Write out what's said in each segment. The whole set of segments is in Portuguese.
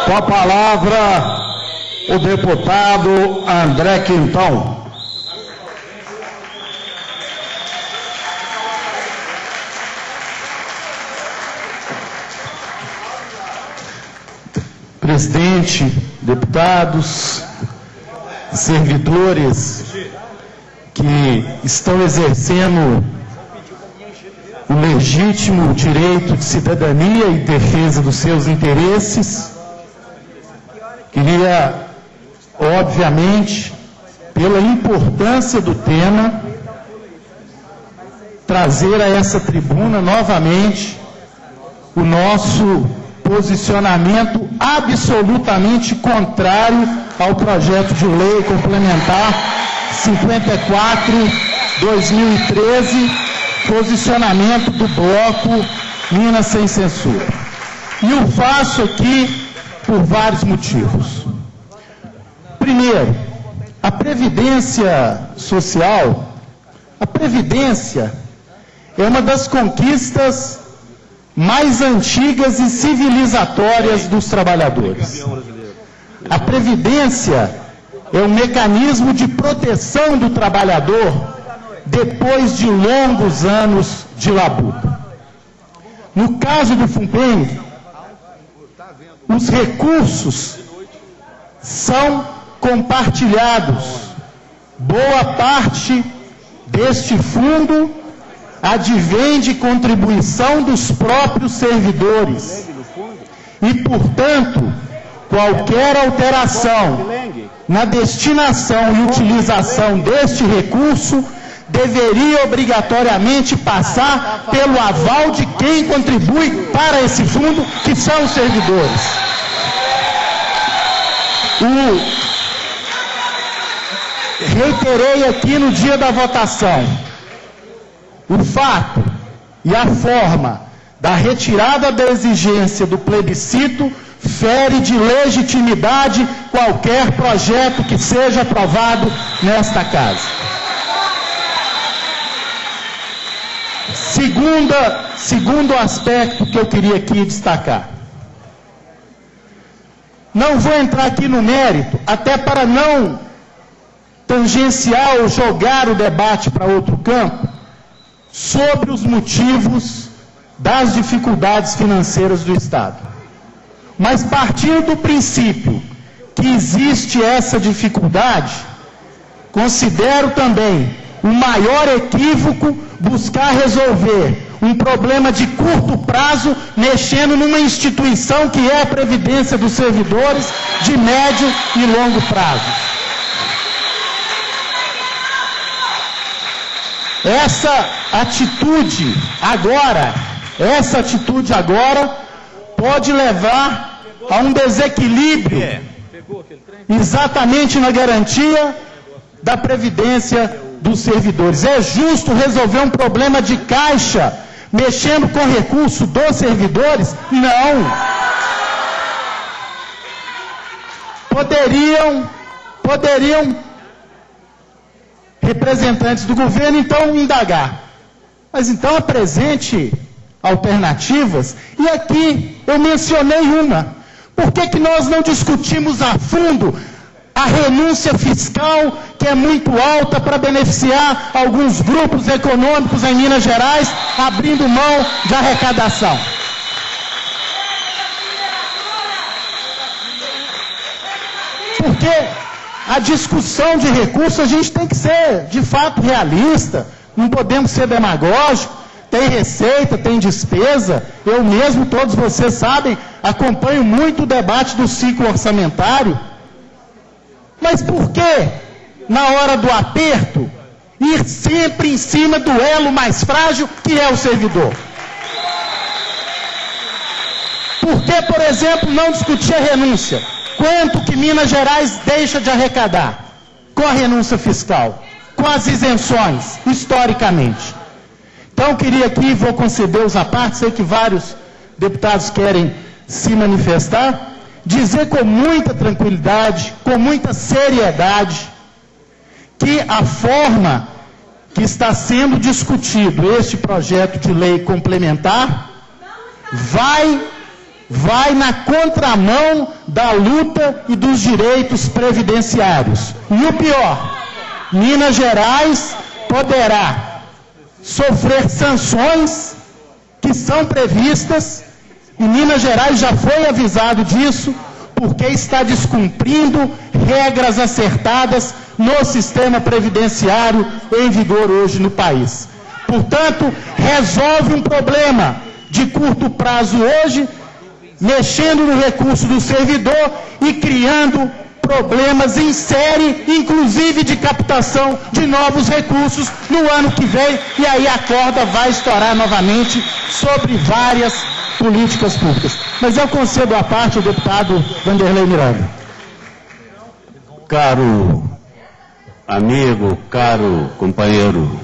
Com a palavra, o deputado André Quintão. Presidente, deputados, servidores que estão exercendo o legítimo direito de cidadania e defesa dos seus interesses, queria, obviamente, pela importância do tema, trazer a essa tribuna novamente o nosso posicionamento absolutamente contrário ao projeto de lei complementar 54/2013, posicionamento do bloco Minas Sem Censura. E o faço aqui por vários motivos. Primeiro, a Previdência Social, a Previdência é uma das conquistas mais antigas e civilizatórias dos trabalhadores. A Previdência é um mecanismo de proteção do trabalhador depois de longos anos de labuta. No caso do FUNPENG, os recursos são compartilhados. Boa parte deste fundo advém de contribuição dos próprios servidores. E, portanto, qualquer alteração na destinação e utilização deste recurso deveria obrigatoriamente passar pelo aval de quem contribui para esse fundo, que são os servidores. Reiterei aqui no dia da votação, o fato e a forma da retirada da exigência do plebiscito fere de legitimidade qualquer projeto que seja aprovado nesta casa. Segundo aspecto que eu queria aqui destacar. Não vou entrar aqui no mérito, até para não tangenciar ou jogar o debate para outro campo, sobre os motivos das dificuldades financeiras do Estado. Mas partindo do princípio que existe essa dificuldade, considero também o maior equívoco buscar resolver um problema de curto prazo, mexendo numa instituição que é a Previdência dos servidores de médio e longo prazo. Essa atitude agora pode levar a um desequilíbrio exatamente na garantia da Previdência dos servidores. É justo resolver um problema de caixa mexendo com recurso dos servidores? Não. Poderiam representantes do governo então indagar. Mas então apresente alternativas. E aqui eu mencionei uma. Por que nós não discutimos a fundo a renúncia fiscal, que é muito alta para beneficiar alguns grupos econômicos em Minas Gerais, abrindo mão de arrecadação? Porque a discussão de recursos a gente tem que ser, de fato, realista, não podemos ser demagógicos, tem receita, tem despesa. Eu mesmo, todos vocês sabem, acompanho muito o debate do ciclo orçamentário. Mas por que, na hora do aperto, ir sempre em cima do elo mais frágil, que é o servidor? Por que, por exemplo, não discutir a renúncia? Quanto que Minas Gerais deixa de arrecadar com a renúncia fiscal, com as isenções, historicamente? Então, queria aqui, vou conceder os apartes, sei que vários deputados querem se manifestar, dizer com muita tranquilidade, com muita seriedade, que a forma que está sendo discutido este projeto de lei complementar vai na contramão da luta e dos direitos previdenciários. E o pior, Minas Gerais poderá sofrer sanções que são previstas, e Minas Gerais já foi avisado disso, porque está descumprindo regras acertadas no sistema previdenciário em vigor hoje no país. Portanto, resolve um problema de curto prazo hoje, mexendo no recurso do servidor e criando problemas em série, inclusive de captação de novos recursos no ano que vem, e aí a corda vai estourar novamente sobre várias políticas públicas. Mas eu concedo a parte ao deputado Vanderlei Miranda. Caro amigo, caro companheiro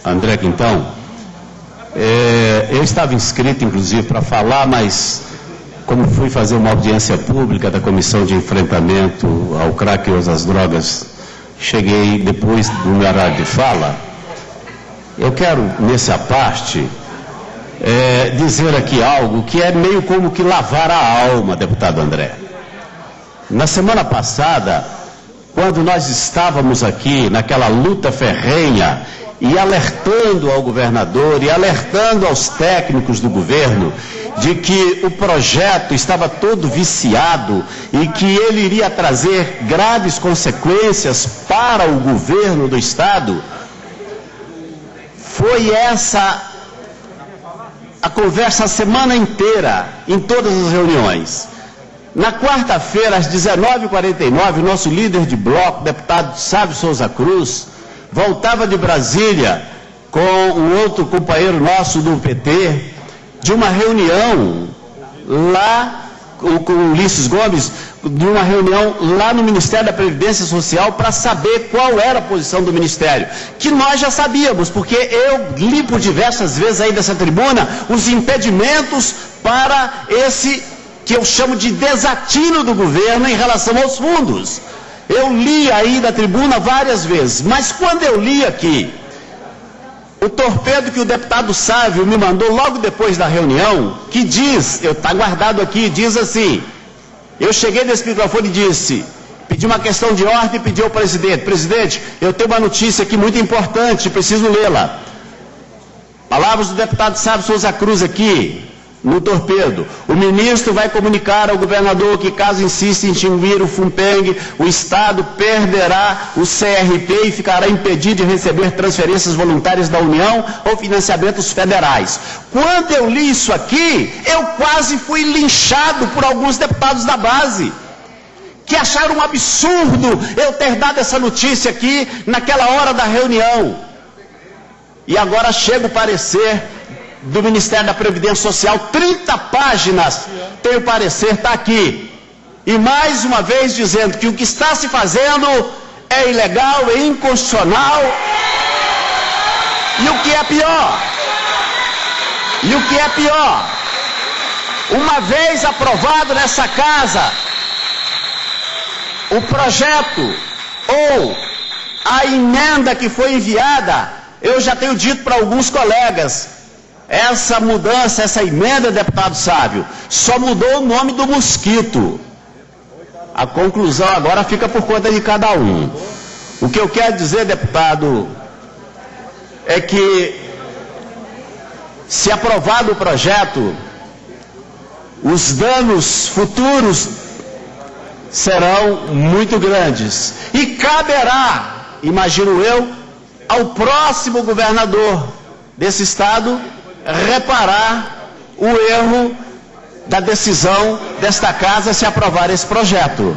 André Quintão, eu estava inscrito, inclusive, para falar, mas como fui fazer uma audiência pública da Comissão de Enfrentamento ao Crack e outras drogas, cheguei depois do meu horário de fala. Eu quero, nessa parte, dizer aqui algo que é meio como que lavar a alma, deputado André. Na semana passada, quando nós estávamos aqui naquela luta ferrenha e alertando ao governador e alertando aos técnicos do governo de que o projeto estava todo viciado e que ele iria trazer graves consequências para o governo do Estado, foi essa a conversa a semana inteira, em todas as reuniões. Na quarta-feira, às 19h49, nosso líder de bloco, deputado Sávio Souza Cruz, voltava de Brasília com um outro companheiro nosso do PT, de uma reunião lá com o Ulisses Gomes, de uma reunião lá no Ministério da Previdência Social para saber qual era a posição do Ministério, que nós já sabíamos, porque eu li por diversas vezes aí dessa tribuna os impedimentos para esse que eu chamo de desatino do governo em relação aos fundos. Eu li aí da tribuna várias vezes, mas quando eu li aqui o torpedo que o deputado Sávio me mandou logo depois da reunião, que diz, está guardado aqui, diz assim, eu cheguei nesse microfone e disse, pedi uma questão de ordem e pedi ao presidente, presidente, eu tenho uma notícia aqui muito importante, preciso lê-la. Palavras do deputado Sávio Souza Cruz aqui, no torpedo. O ministro vai comunicar ao governador que, caso insista em extinguir o FUNPENG, o Estado perderá o CRP e ficará impedido de receber transferências voluntárias da União ou financiamentos federais. Quando eu li isso aqui, eu quase fui linchado por alguns deputados da base, que acharam um absurdo eu ter dado essa notícia aqui naquela hora da reunião. E agora chega o parecer do Ministério da Previdência Social, 30 páginas tem o parecer, está aqui. E mais uma vez dizendo que o que está se fazendo é ilegal, é inconstitucional. E o que é pior, uma vez aprovado nessa casa, o projeto ou a emenda que foi enviada, eu já tenho dito para alguns colegas, essa mudança, essa emenda, deputado Sávio, só mudou o nome do mosquito. A conclusão agora fica por conta de cada um. O que eu quero dizer, deputado, é que, se aprovado o projeto, os danos futuros serão muito grandes. E caberá, imagino eu, ao próximo governador desse estado reparar o erro da decisão desta casa se aprovar esse projeto.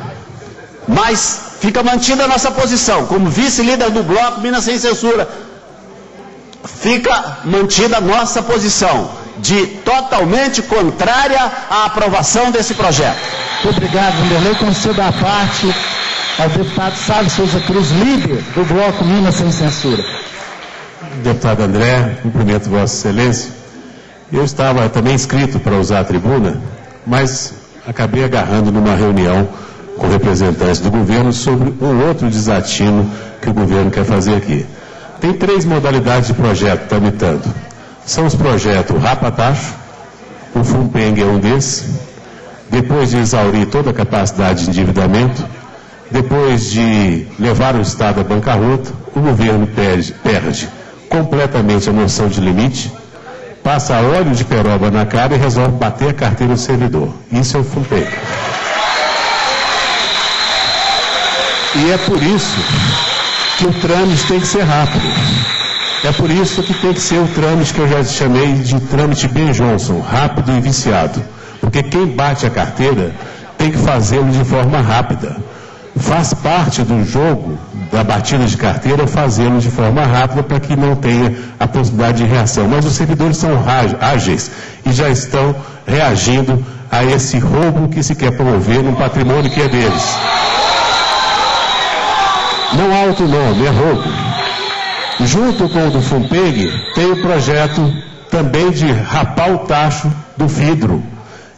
Mas fica mantida a nossa posição, como vice-líder do bloco Minas Sem Censura, fica mantida a nossa posição de totalmente contrária à aprovação desse projeto. Muito obrigado, Vanderlei. Concedo a parte ao deputado Sávio Souza Cruz, líder do bloco Minas Sem Censura. Deputado André, cumprimento Vossa Excelência. Eu estava também inscrito para usar a tribuna, mas acabei agarrando numa reunião com representantes do governo sobre um outro desatino que o governo quer fazer aqui. Tem 3 modalidades de projeto tramitando. São os projetos Rapa Tacho, o FUNPENG é um desses, depois de exaurir toda a capacidade de endividamento, depois de levar o Estado à bancarrota, o governo perde completamente a noção de limite, passa óleo de peroba na cara e resolve bater a carteira do servidor. Isso é o FUNPEG. E é por isso que o trâmite tem que ser rápido. É por isso que tem que ser o trâmite que eu já chamei de trâmite Ben Johnson, rápido e viciado. Porque quem bate a carteira tem que fazê-lo de forma rápida. Faz parte do jogo da batida de carteira fazê-lo de forma rápida para que não tenha a possibilidade de reação. Mas os servidores são ágeis e já estão reagindo a esse roubo que se quer promover num patrimônio que é deles. Não há outro nome, é roubo. Junto com o do FUNPEG, tem o projeto também de rapar o tacho do vidro,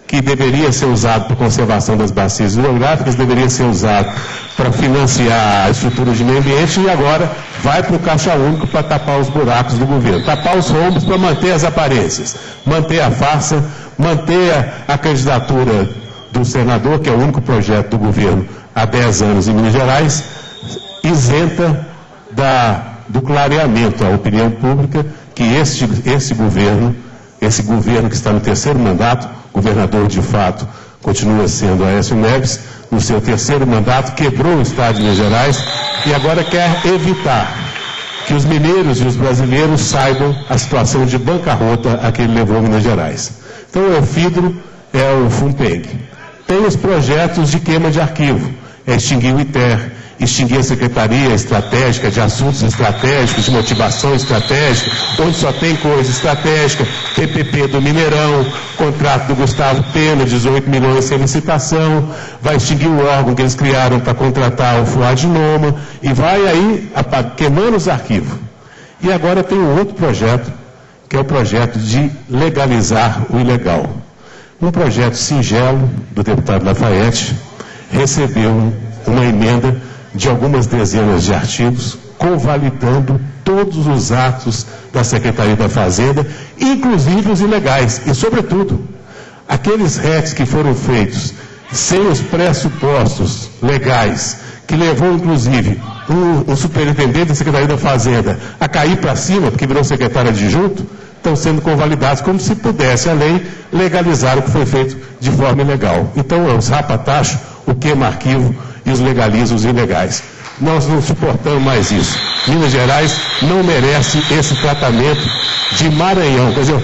que deveria ser usado para conservação das bacias hidrográficas, deveria ser usado para financiar a estrutura de meio ambiente e agora vai para o Caixa Único para tapar os buracos do governo, tapar os rombos para manter as aparências, manter a farsa, manter a candidatura do senador, que é o único projeto do governo há 10 anos em Minas Gerais, isenta do clareamento à opinião pública que esse governo que está no terceiro mandato, governador de fato, continua sendo Aécio Neves, no seu terceiro mandato, quebrou o Estado de Minas Gerais e agora quer evitar que os mineiros e os brasileiros saibam a situação de bancarrota a que ele levou a Minas Gerais. Então é o FIDRO, é o FUNPEG. Tem os projetos de queima de arquivo, é extinguir o ITER, extinguir a Secretaria Estratégica de Assuntos Estratégicos, de Motivação Estratégica, onde só tem coisa estratégica, PPP do Mineirão, contrato do Gustavo Pena, 18 milhões sem licitação, vai extinguir o órgão que eles criaram para contratar o Fuad Noma, e vai aí queimando os arquivos. E agora tem um outro projeto, que é o projeto de legalizar o ilegal. Um projeto singelo do deputado Lafayette recebeu uma emenda de algumas dezenas de artigos, convalidando todos os atos da Secretaria da Fazenda, inclusive os ilegais, e, sobretudo, aqueles RECs que foram feitos sem os pressupostos legais, que levou, inclusive, o superintendente da Secretaria da Fazenda a cair para cima, porque virou secretário adjunto, estão sendo convalidados como se pudesse a lei legalizar o que foi feito de forma ilegal. Então, é os rapa-tacho, o queima-arquivo e os legaliza os ilegais. Nós não suportamos mais isso. Minas Gerais não merece esse tratamento de Maranhão. Quer dizer,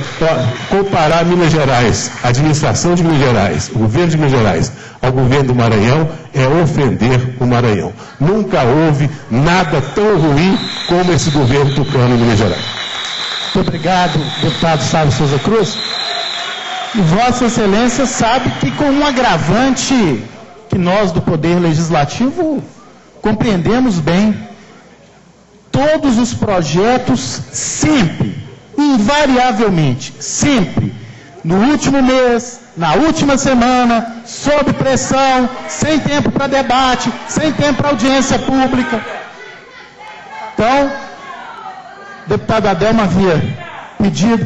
comparar Minas Gerais, a administração de Minas Gerais, o governo de Minas Gerais, ao governo do Maranhão, é ofender o Maranhão. Nunca houve nada tão ruim como esse governo tucano em Minas Gerais. Muito obrigado, deputado Sávio Souza Cruz. E Vossa Excelência sabe que com um agravante que nós do Poder Legislativo compreendemos bem, todos os projetos sempre, invariavelmente, sempre, no último mês, na última semana, sob pressão, sem tempo para debate, sem tempo para audiência pública. Então, deputado Adelmo havia pedido,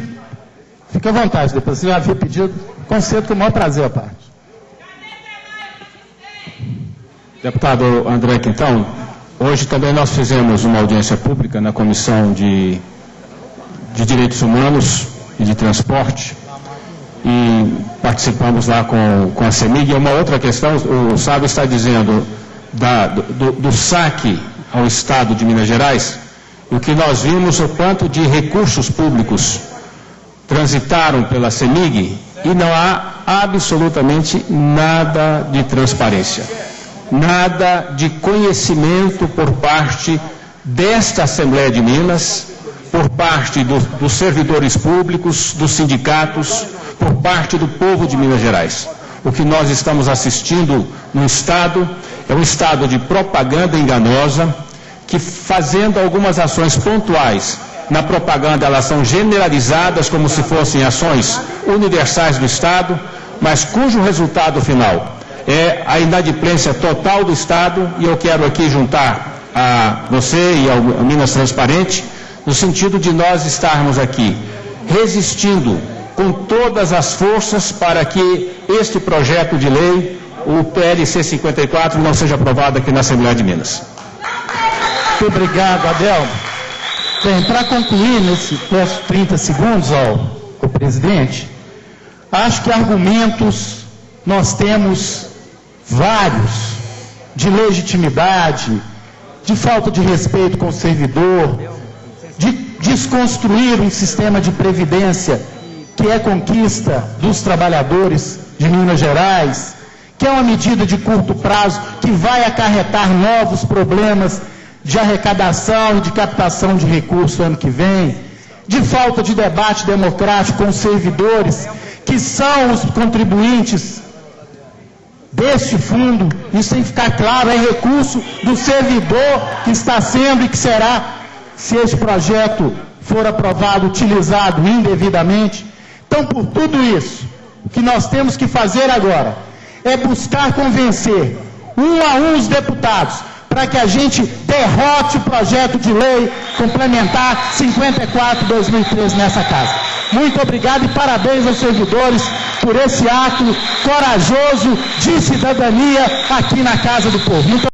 fique à vontade, depois você já havia pedido, concedo com o maior prazer, parte. Deputado André Quintão, hoje também nós fizemos uma audiência pública na Comissão de Direitos Humanos e de Transporte e participamos lá com a CEMIG. E uma outra questão, o Sábio está dizendo do saque ao Estado de Minas Gerais, o que nós vimos o quanto de recursos públicos transitaram pela CEMIG e não há absolutamente nada de transparência. Nada de conhecimento por parte desta Assembleia de Minas, por parte dos servidores públicos, dos sindicatos, por parte do povo de Minas Gerais. O que nós estamos assistindo no Estado é um Estado de propaganda enganosa, que fazendo algumas ações pontuais na propaganda, elas são generalizadas como se fossem ações universais do Estado, mas cujo resultado final é a inadimplência total do Estado. E eu quero aqui juntar a você e ao Minas Transparente, no sentido de nós estarmos aqui resistindo com todas as forças para que este projeto de lei, o PLC 54, não seja aprovado aqui na Assembleia de Minas. Muito obrigado, Adelmo. Bem, para concluir nesses 30 segundos, ao presidente, acho que argumentos nós temos vários, de legitimidade, de falta de respeito com o servidor, de desconstruir um sistema de previdência que é conquista dos trabalhadores de Minas Gerais, que é uma medida de curto prazo que vai acarretar novos problemas de arrecadação e de captação de recursos no ano que vem, de falta de debate democrático com os servidores, que são os contribuintes deste fundo. Isso tem que ficar claro, é recurso do servidor que está sendo e que será, se esse projeto for aprovado, utilizado indevidamente. Então, por tudo isso, o que nós temos que fazer agora é buscar convencer um a um os deputados para que a gente derrote o projeto de lei complementar 54/2013 nessa casa. Muito obrigado e parabéns aos servidores por esse ato corajoso de cidadania aqui na Casa do Povo.